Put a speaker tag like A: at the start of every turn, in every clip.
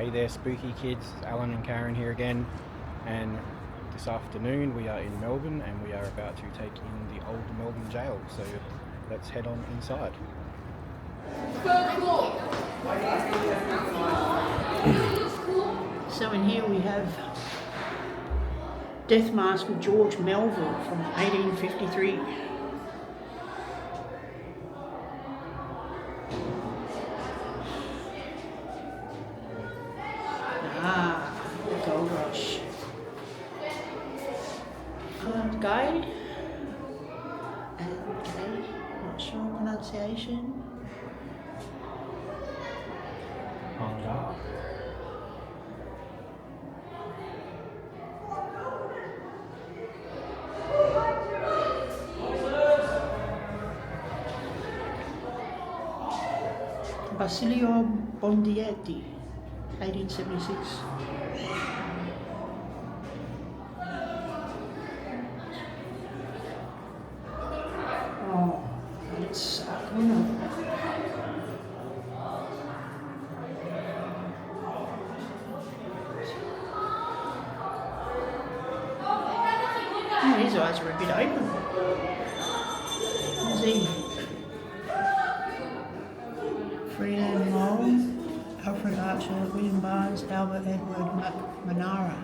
A: Hey there, spooky kids. Alan and Karen here again, and this afternoon we are in Melbourne and we are about to take in the Old Melbourne Gaol, so let's head on inside.
B: So in here we have death mask of George Melville from 1853. The gold rush. Guy, not sure pronunciation. Basilio Bondietti, 1876. Oh, it's suck, isn't it? Oh, his eyes are a bit open. Who's he? Freeland Moll, Alfred Archer, William Barnes, Albert Edward Manara.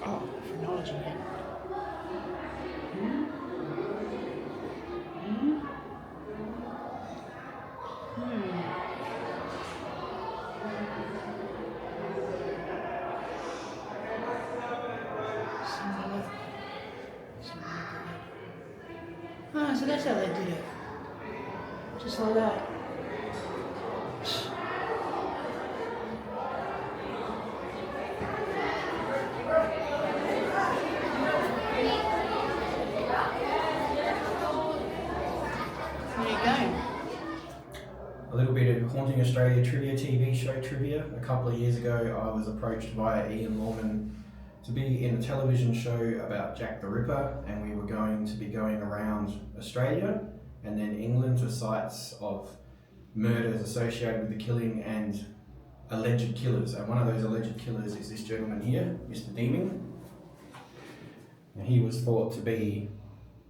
B: Oh, phrenology then. Ah, so that's how they did it. Just like that. There you go.
A: A little bit of Haunting Australia trivia TV show trivia. A couple of years ago I was approached by Ian Lorman to be in a television show about Jack the Ripper, and we were going to be going around Australia and then England to sites of murders associated with the killing and alleged killers. And one of those alleged killers is this gentleman here, Mr. Deeming. Now, he was thought to be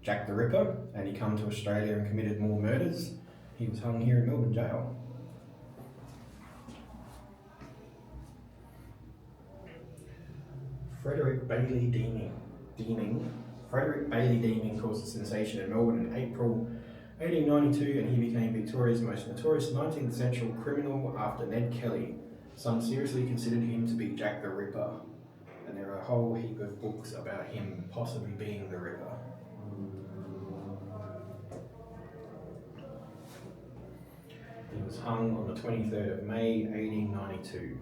A: Jack the Ripper, and he come to Australia and committed more murders. He was hung here in Melbourne Gaol. Frederick Bailey Deeming. Frederick Bailey Deeming caused a sensation in Melbourne in April 1892, and he became Victoria's most notorious 19th century criminal after Ned Kelly. Some seriously considered him to be Jack the Ripper, and there are a whole heap of books about him possibly being the Ripper. He was hung on the 23rd of May 1892.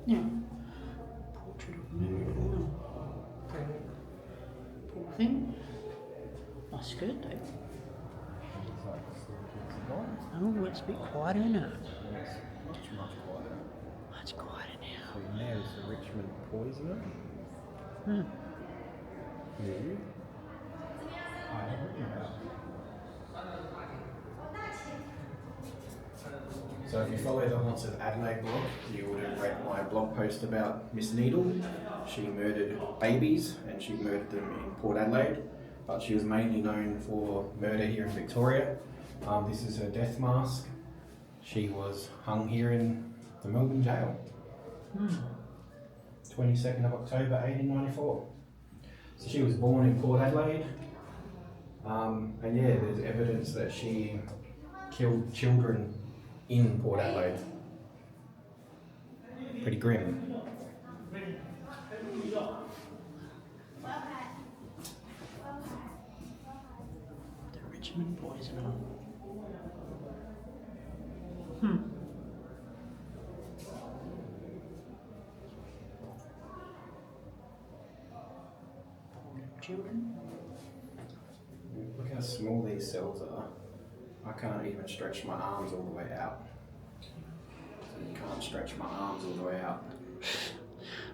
B: Yeah. Portrait of murder. Poor thing. Nice skirt though. Oh, it's a bit quieter now.
A: Yes, much quieter.
B: Much quieter now.
A: So there's the Richmond poisoner. Who I have written about. So if you follow the Haunts of Adelaide blog, you would have read my blog post about Miss Needle. She murdered babies and she murdered them in Port Adelaide, but she was mainly known for murder here in Victoria. This is her death mask. She was hung here in the Melbourne Gaol. 22nd of October 1894. So she was born in Port Adelaide, and yeah, there's evidence that she killed children in Port Adelaide. Pretty grim.
B: The Richmond poisoner. Children.
A: Look how small these cells are. I can't even stretch my arms all the way out. So you can't stretch my arms all the way out.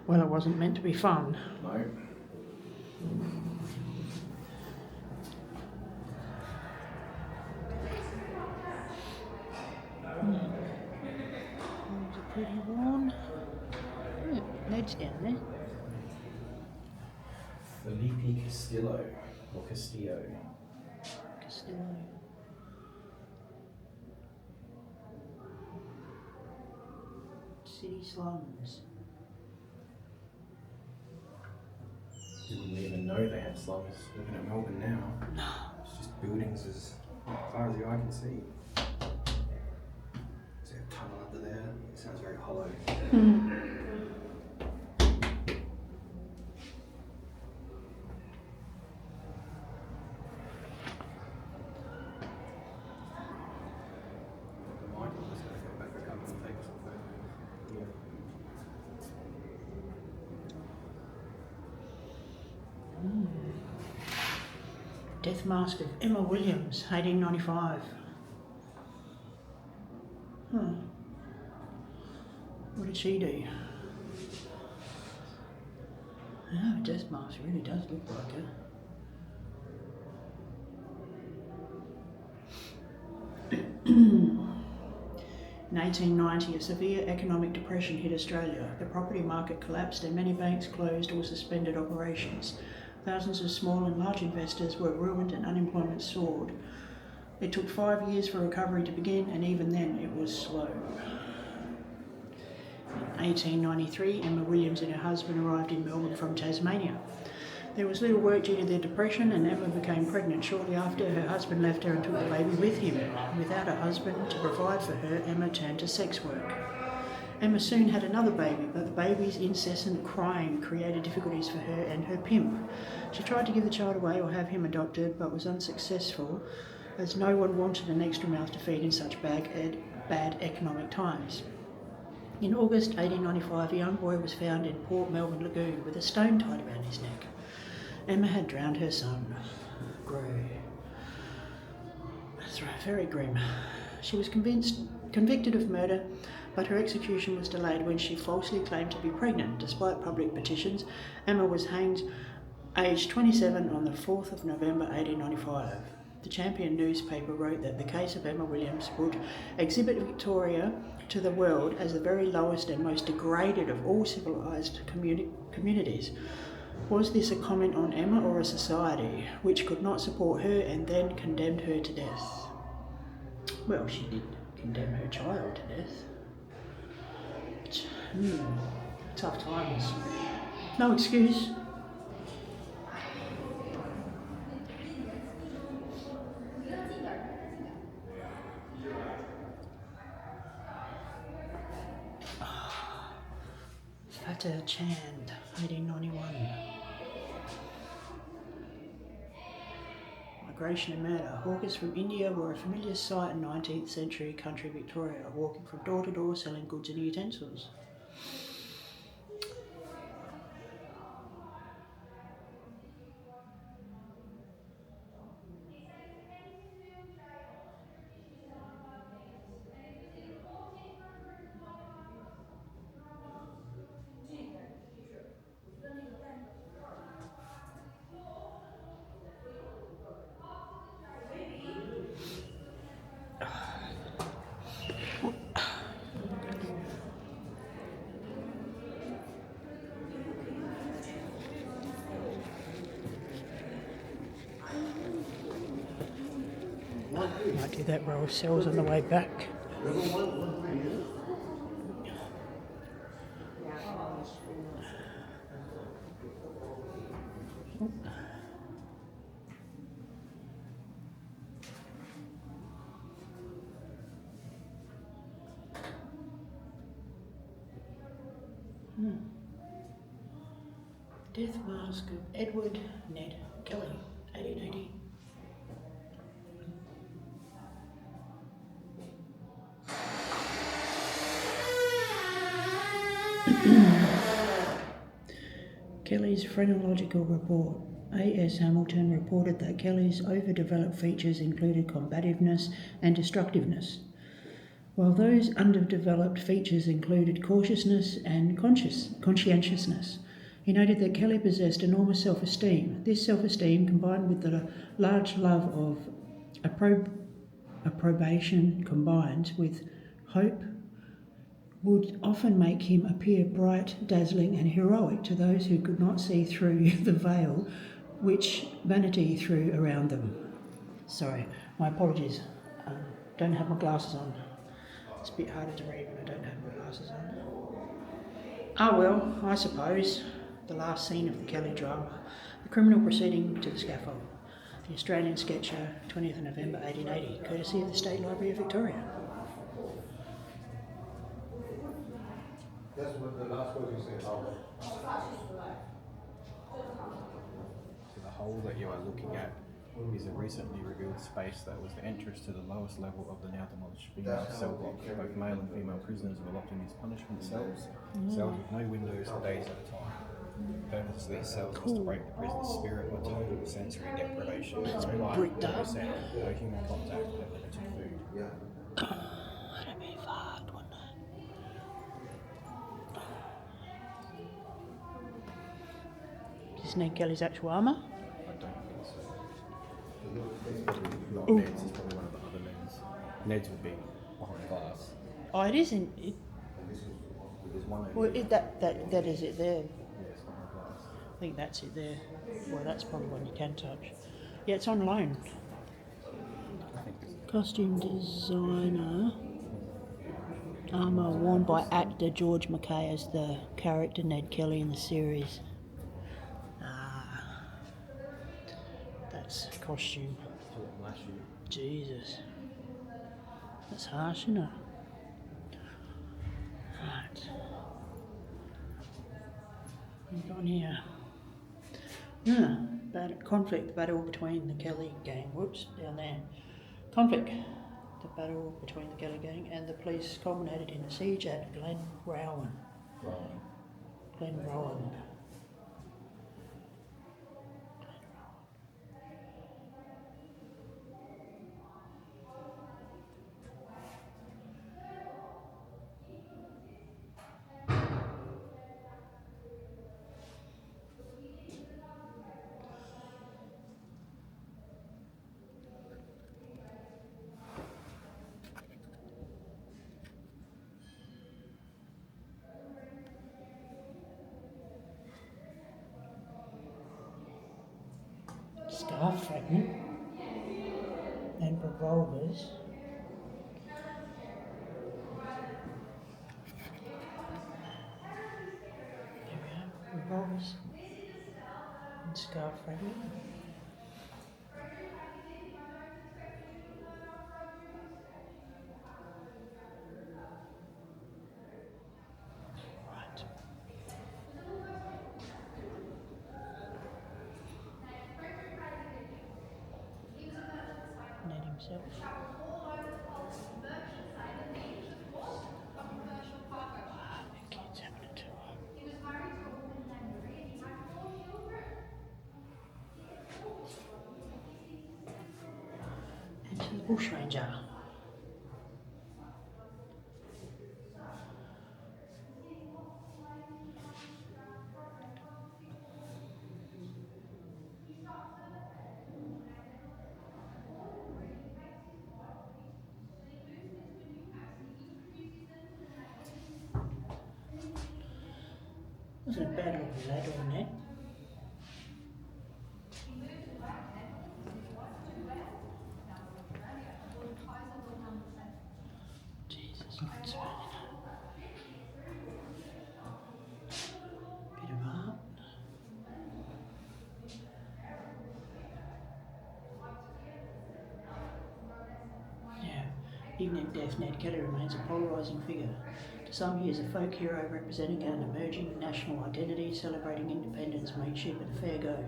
B: Well, it wasn't meant to be fun.
A: No.
B: kids down there.
A: Felipe Castillo, or Castillo.
B: Castillo. City slums.
A: You wouldn't even know they had slums living in Melbourne now.
B: No.
A: It's just buildings as far as the eye can see. Is there a tunnel under there? It sounds very hollow.
B: Death Mask of Emma Williams, 1895. What did she do? Oh, Death Mask really does look like her. In 1890, a severe economic depression hit Australia. The property market collapsed and many banks closed or suspended operations. Thousands of small and large investors were ruined and unemployment soared. It took 5 years for recovery to begin, and even then it was slow. In 1893, Emma Williams and her husband arrived in Melbourne from Tasmania. There was little work due to the depression, and Emma became pregnant shortly after. Her husband left her and took the baby with him. Without a husband to provide for her, Emma turned to sex work. Emma soon had another baby, but the baby's incessant crying created difficulties for her and her pimp. She tried to give the child away or have him adopted, but was unsuccessful, as no one wanted an extra mouth to feed in such bad economic times. In August 1895, a young boy was found in Port Melbourne Lagoon with a stone tied around his neck. Emma had drowned her son. That's right, very grim. She was convicted of murder, but her execution was delayed when she falsely claimed to be pregnant. Despite public petitions, Emma was hanged aged 27 on the 4th of November 1895. The Champion newspaper wrote that the case of Emma Williams would exhibit Victoria to the world as the very lowest and most degraded of all civilised communities. Was this a comment on Emma or a society which could not support her and then condemned her to death? Well, she did condemn her child to death. Tough times. No excuse. Fatah Chand, 1891. Migration and murder. Hawkers from India were a familiar sight in 19th century country Victoria, walking from door to door selling goods and utensils. Might do that row of cells on the way back. Death Mask of Edward Ned Kelly, 1880. Kelly's phrenological report. A.S. Hamilton reported that Kelly's overdeveloped features included combativeness and destructiveness, while those underdeveloped features included cautiousness and conscientiousness. He noted that Kelly possessed enormous self-esteem. This self-esteem, combined with the large love of approbation, combined with hope, would often make him appear bright, dazzling and heroic to those who could not see through the veil which vanity threw around them. Sorry, my apologies. Don't have my glasses on. It's a bit harder to read when I don't have my glasses on. Ah well, I suppose, the last scene of the Kelly drama, the criminal proceeding to the scaffold. The Australian Sketcher, 20th of November 1880, courtesy of the State Library of Victoria.
C: That's what the last word you said.
A: So the hole that you are looking at is a recently revealed space that was the entrance to the lowest level of the now demolished female cell block. Both male and female prisoners were locked in these punishment cells, cells with no windows for days at a time. The purpose of these cells was to break the prisoner's spirit by total sensory deprivation.
B: It's
A: no light,
B: bricked
A: no
B: up.
A: sound, no human contact, and limited food.
B: That'd be fucked, wouldn't it? Is this Ned Kelly's actual armour?
A: I don't think so. It's probably not Ned's, it's probably one of the other Neds. Ned's would be behind glass.
B: Oh, it isn't. It,
A: There's one over
B: well,
A: here.
B: that is it there.
A: Yeah, it's behind glass.
B: I think that's it there. Well, that's probably one you can touch. Yeah, it's on loan.
A: I think it's
B: Costume designer. Armour worn by actor George Mackay as the character Ned Kelly in the series. That's costume.
A: a little lashy.
B: Jesus. That's harsh, isn't it? Right. What have we got here? Conflict, the battle between the Kelly gang. Whoops, down there. Conflict, the battle between the Kelly gang and the police culminated in a siege at Glenrowan. Scarf fragment and revolvers. There we are, revolvers and scarf fragment. Right. Ned himself. The kids having a tour. Into the bushranger. Wasn't a bad looking lad or Ned. Jesus, look at that. Bit of art. Yeah, even in death, Ned Kelly remains a polarising figure. To some, he is a folk hero representing an emerging national identity, celebrating independence, mateship and fair go.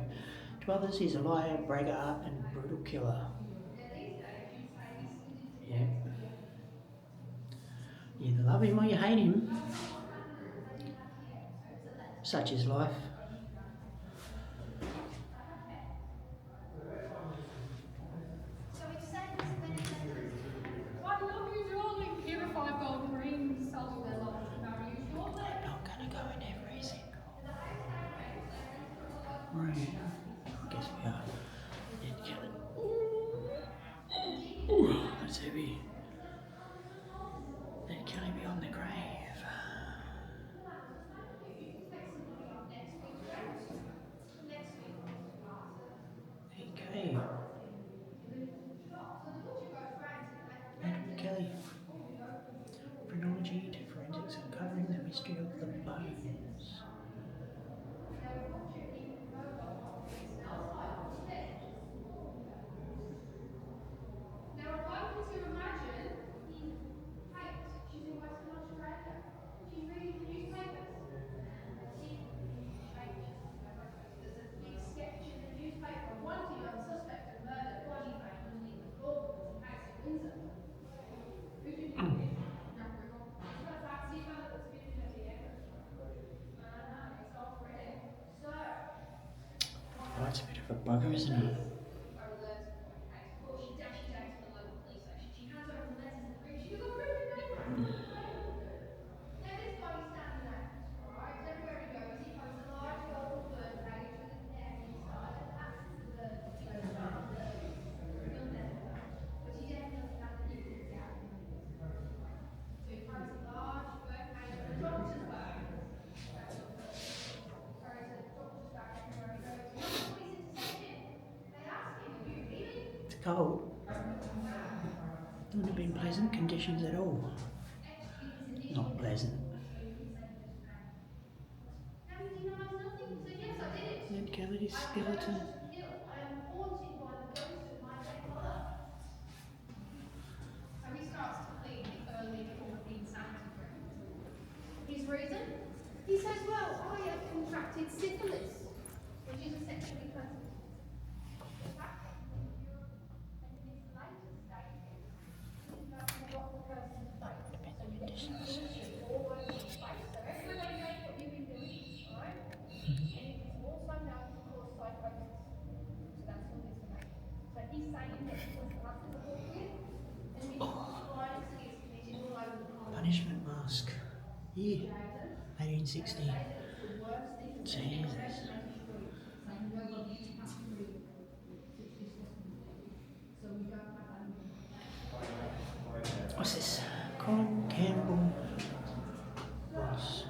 B: To others, he's a liar, braggart and brutal killer. Yeah. You either love him or you hate him. Such is life. I'm not gonna go in every single. Right. I guess we are. Ned Kelly. Ooh, that's heavy. Ned Kelly beyond the grave. bugger, isn't he? It's cold. Wouldn't have been pleasant conditions at all. Not pleasant. Ned Kelly's skeleton.
C: So he starts to plead the early court insanity ground. His reason? He says, well, I have contracted syphilis, which is a sexually transmitted disease. In Europe and in its later stages, it's nothing but the person's face. So you get conditions all over your face, so everybody knows what you've been doing, right? And it is also known to cause psychosis. So that's hallucination. So he's saying that it was uncomfortable with, and his clients is committed all over the place.
B: Punishment mask. Yeah. 1860. Jesus. What's this? Colin Campbell Ross.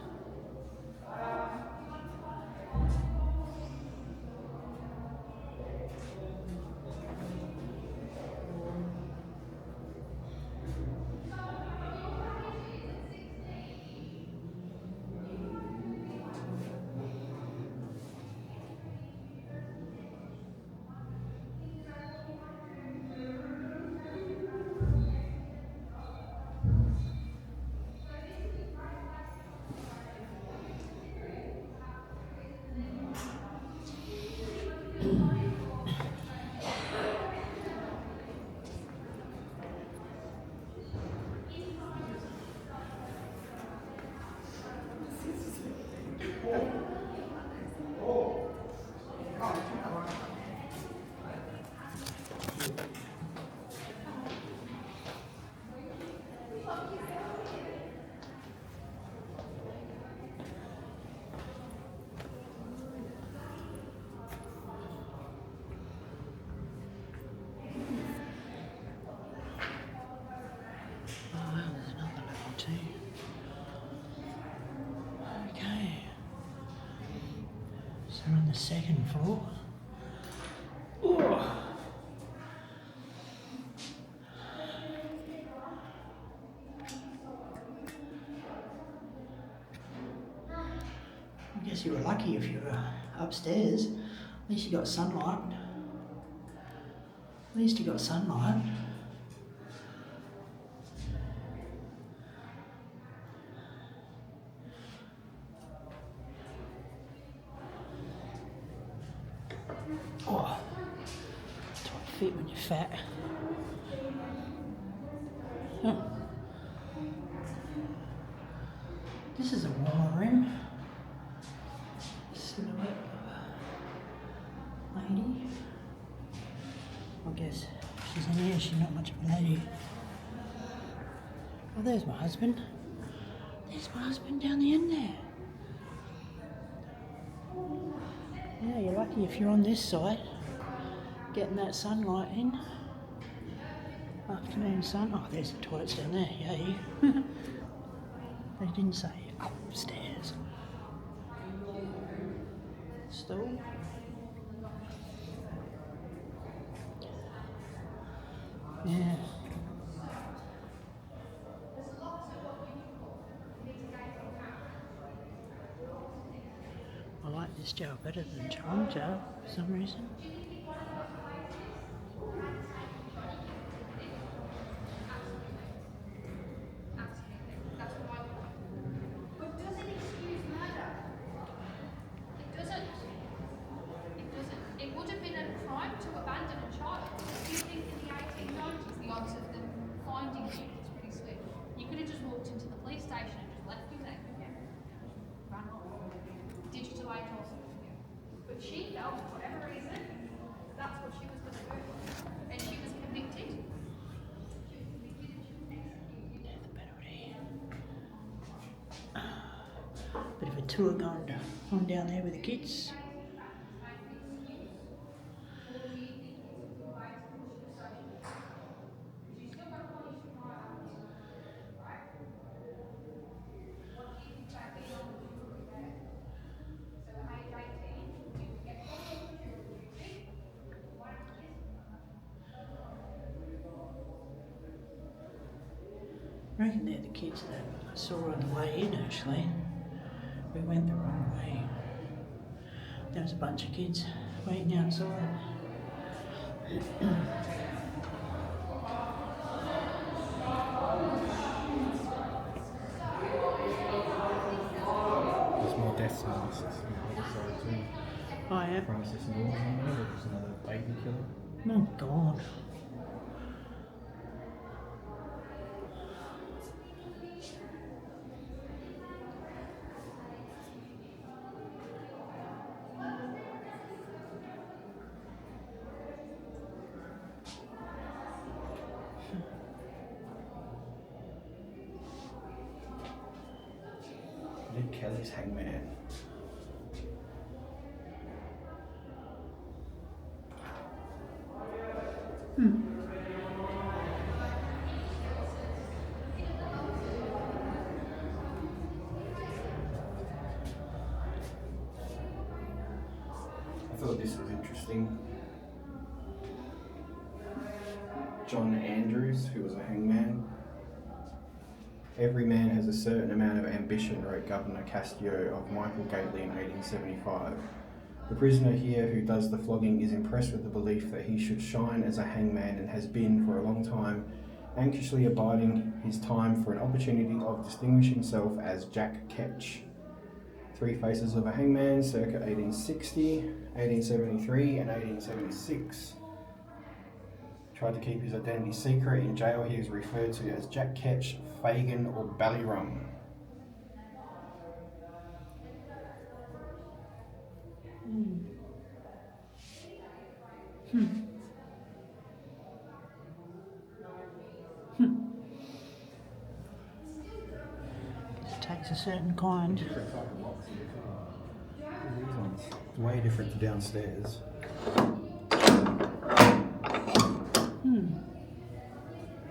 B: Okay. So we're on the second floor. Oh. I guess you were lucky if you were upstairs. At least you got sunlight. At least you got sunlight. Oh, tight fit when you're fat. Huh. This is a warmer room. Silhouette of a lady. I guess if she's in here, she's not much of a lady. Oh, there's my husband. There's my husband down the end there. Yeah, you're lucky if you're on this side, getting that sunlight in. Afternoon sun. Oh, there's the toilets down there, yay. They didn't say upstairs. Stool. Yeah. I like this jail better than John jail for some reason.
C: But does it excuse murder? It doesn't. It doesn't. It would have been a crime to abandon a child. Do you think in the 1890s the odds of them finding you was pretty slim? You could have just walked into the police station and just left him there, couldn't you? Run off. Digitalised or something. But she felt, for whatever reason,
B: tour going on down there with the kids. I reckon they're the kids that I saw on the way in actually. We went the wrong way. There was a bunch of kids waiting outside.
A: There's more deaths on this side too.
B: Oh yeah.
A: Francis Knorr, there's another baby killer.
B: Oh God.
A: Ned Kelly's hangman. I thought this was interesting. John Andrews, who was a hangman. Every man has a certain amount of ambition, wrote Governor Castillo of Michael Gately in 1875. The prisoner here who does the flogging is impressed with the belief that he should shine as a hangman and has been for a long time anxiously abiding his time for an opportunity of distinguishing himself as Jack Ketch. Three Faces of a Hangman, circa 1860, 1873 and 1876. Tried to keep his identity secret. In jail he is referred to as Jack Ketch, Fagin or Ballyrum.
B: It takes a certain kind.
A: Different type of box. These ones, way different to downstairs.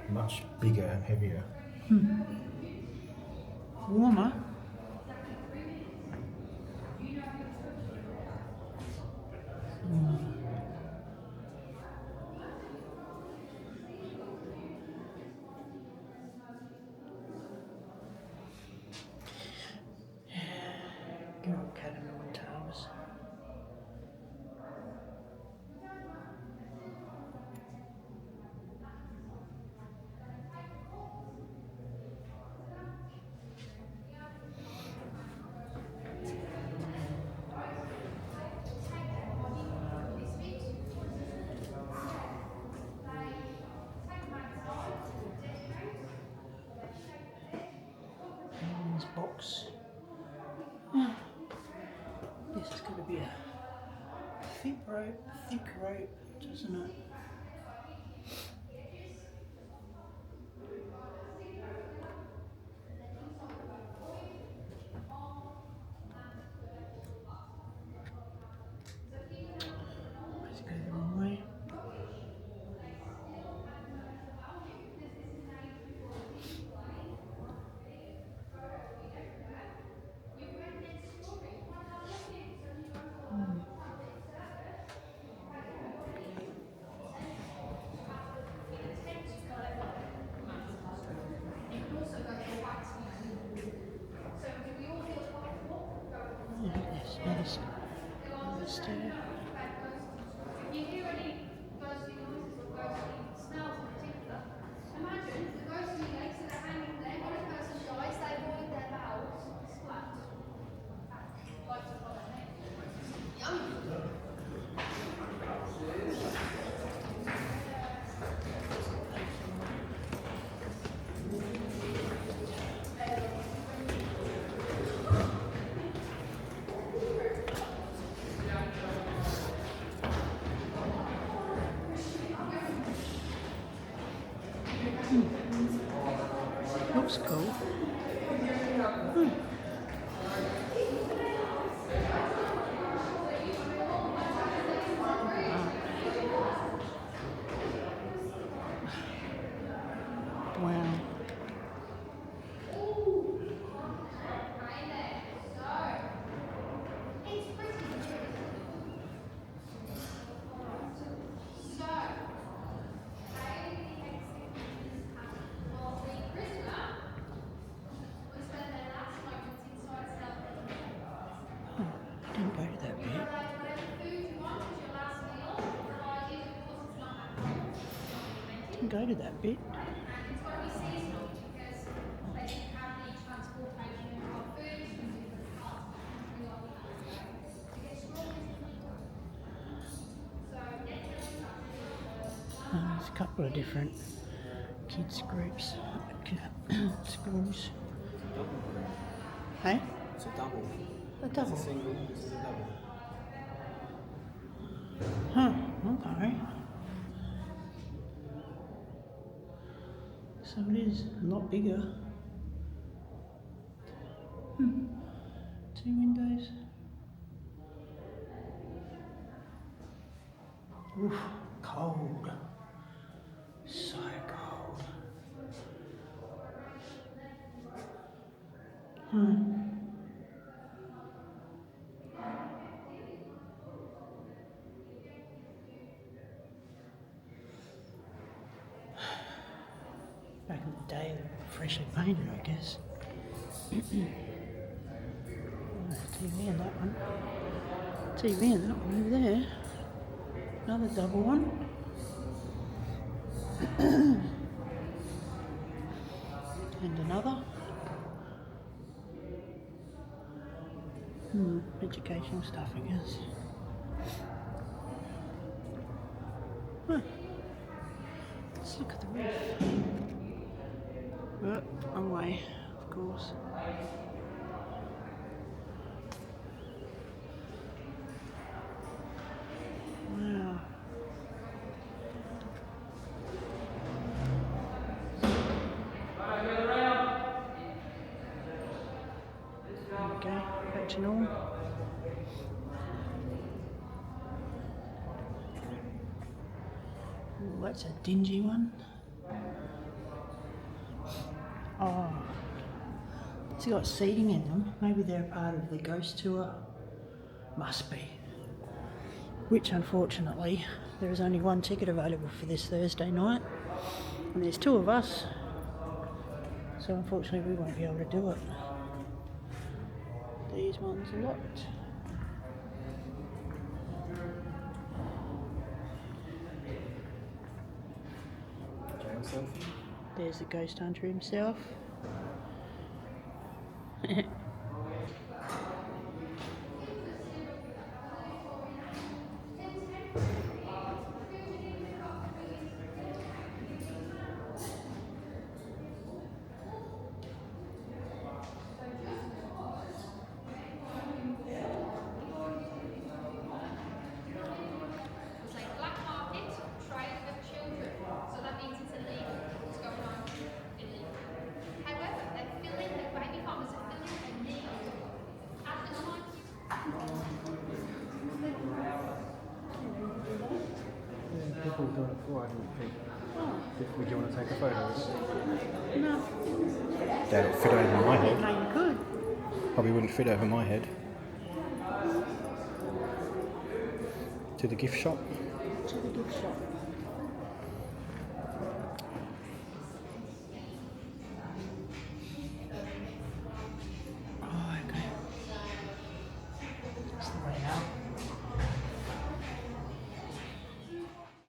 A: Much bigger and heavier.
B: Warmer. Good old cat and moon towers. This box. This is going to be a thick rope, doesn't it? Let's go the wrong way. Yes, another stair.
C: You hear any ghostly noises or ghostly smells in particular? Imagine the ghostly legs that are hanging there. When a person dies, they void their bowels. Splat. Like to follow me. Yum.
B: Looks cool. Wow. Didn't go to that bit. Didn't go to that bit. There's a couple of different kids groups at schools. Hey?
D: It's a double.
B: A double?
D: It's a single, this is a double.
B: Huh, okay. So it is a lot bigger. 2 windows. Oof, cold. So cold. Back in the day, they were freshly painted, I guess. TV in that one. TV in that one over there. Another double one. And another. Educational stuff, I guess. Huh. Let's look at the roof. Oh, wrong way, of course. Wow. Okay, back to normal. Ooh, that's a dingy one. Oh, it's got seating in them. Maybe they're part of the ghost tour. Must be. Which, unfortunately, there is only one ticket available for this Thursday night, and there's 2 of us. So unfortunately, we won't be able to do it. These ones are locked. There's the ghost hunter himself.
D: People have done it before, I didn't think. Would you want to take a photo of it?
B: No.
D: That'll fit over my head.
B: No, you could.
D: Probably wouldn't fit over my head. To the gift shop.
B: To the gift shop.